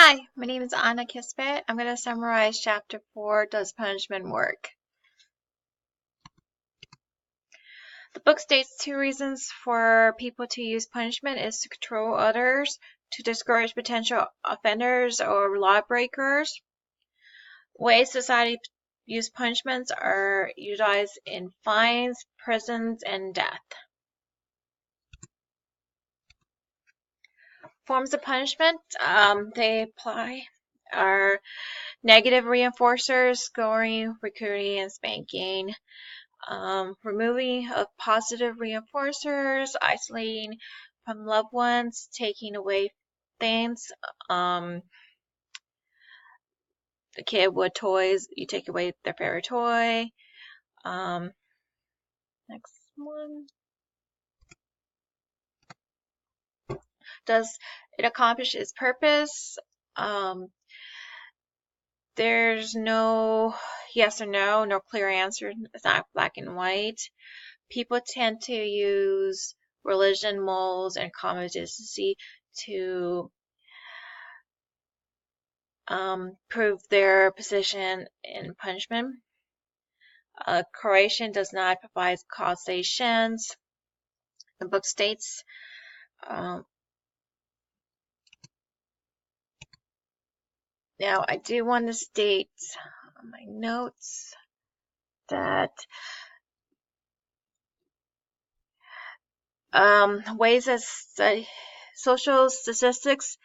Hi, my name is Anna Kisbet. I'm going to summarize Chapter 4, Does Punishment Work? The book states two reasons for people to use punishment is to control others, to discourage potential offenders or lawbreakers. Ways society use punishments are utilized in fines, prisons, and death. Forms of punishment they apply are negative reinforcers, scoring, recruiting, and spanking. Removing of positive reinforcers, isolating from loved ones, taking away things. The kid with toys, you take away their favorite toy. Next one. Does it accomplish its purpose? There's no yes or no clear answer. It's not black and white. People tend to use religion, morals, and common decency to prove their position in punishment. Correlation does not provide causations. The book states now I do want to state on my notes that ways as social statistics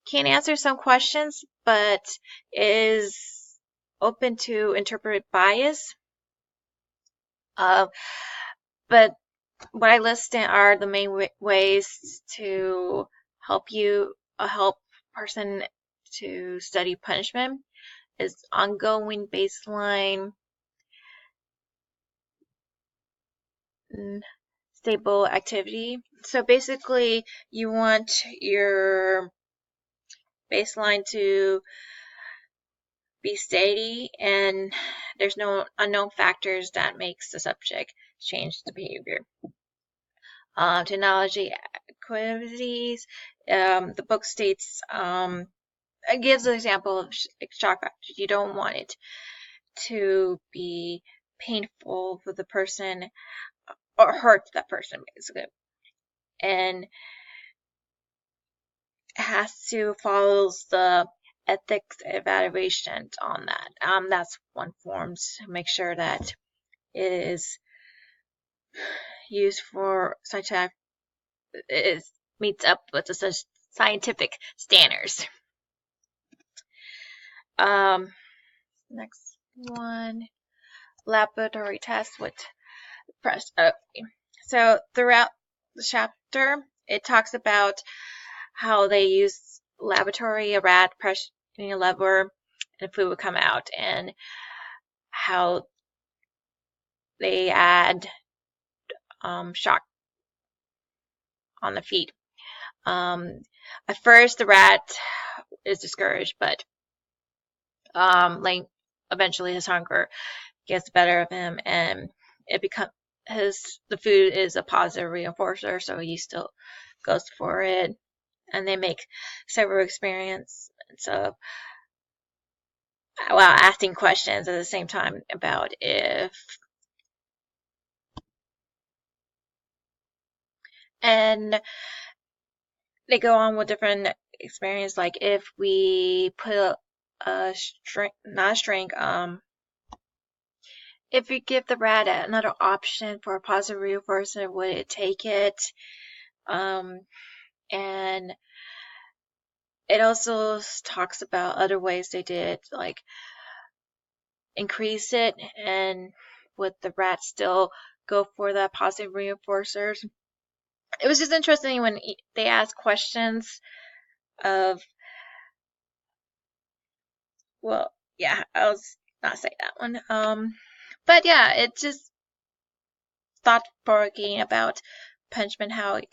can answer some questions, but is open to interpret bias. But what I listed are the main ways to help person to study punishment is ongoing baseline, stable activity. So basically, you want your baseline to be steady, and there's no unknown factors that makes the subject change the behavior. Technology activities. The book states it gives an example of shock factor. You don't want it to be painful for the person or hurt that person, basically. And it has to follow the ethics evaluation on that. That's one form to make sure that it is used for scientific, it meets up with the scientific standards. Next one, laboratory tests with press. So throughout the chapter, it talks about how they use laboratory, a rat pressing a lever, and food would come out, and how they add shock on the feet. At first, the rat is discouraged, but eventually his hunger gets the better of him, and it becomes the food is a positive reinforcer, so he still goes for it. And they make several experiments, so while asking questions at the same time about if and they go on with different experiences, like if we put a string, not a string, if you give the rat another option for a positive reinforcer, would it take it? And it also talks about other ways they did, like increase it, and would the rat still go for the positive reinforcers? It was just interesting when they asked questions of, well, yeah, I'll not say that one. But yeah, it just thought-provoking about punishment, how it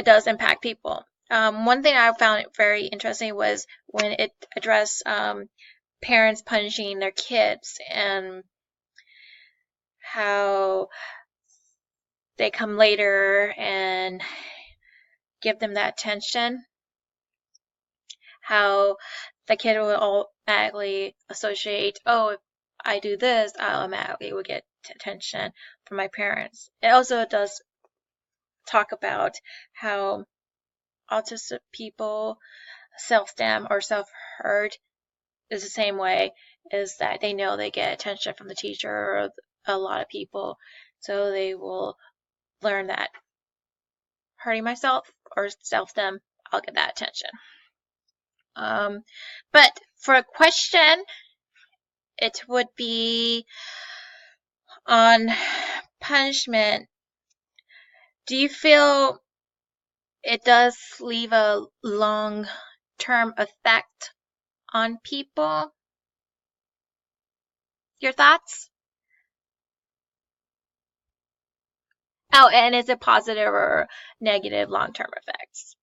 does impact people. One thing I found very interesting was when it addressed parents punishing their kids and how they come later and give them that attention. how the kid will automatically associate, oh, if I do this, I automatically will get attention from my parents. It also does talk about how autistic people self-stem or self-hurt is the same way, is that they know they get attention from the teacher or a lot of people, so they will learn that hurting myself or self-stem, I'll get that attention. But for a question, it would be on punishment. Do you feel it does leave a long-term effect on people? Your thoughts? Oh, and is it positive or negative long-term effects?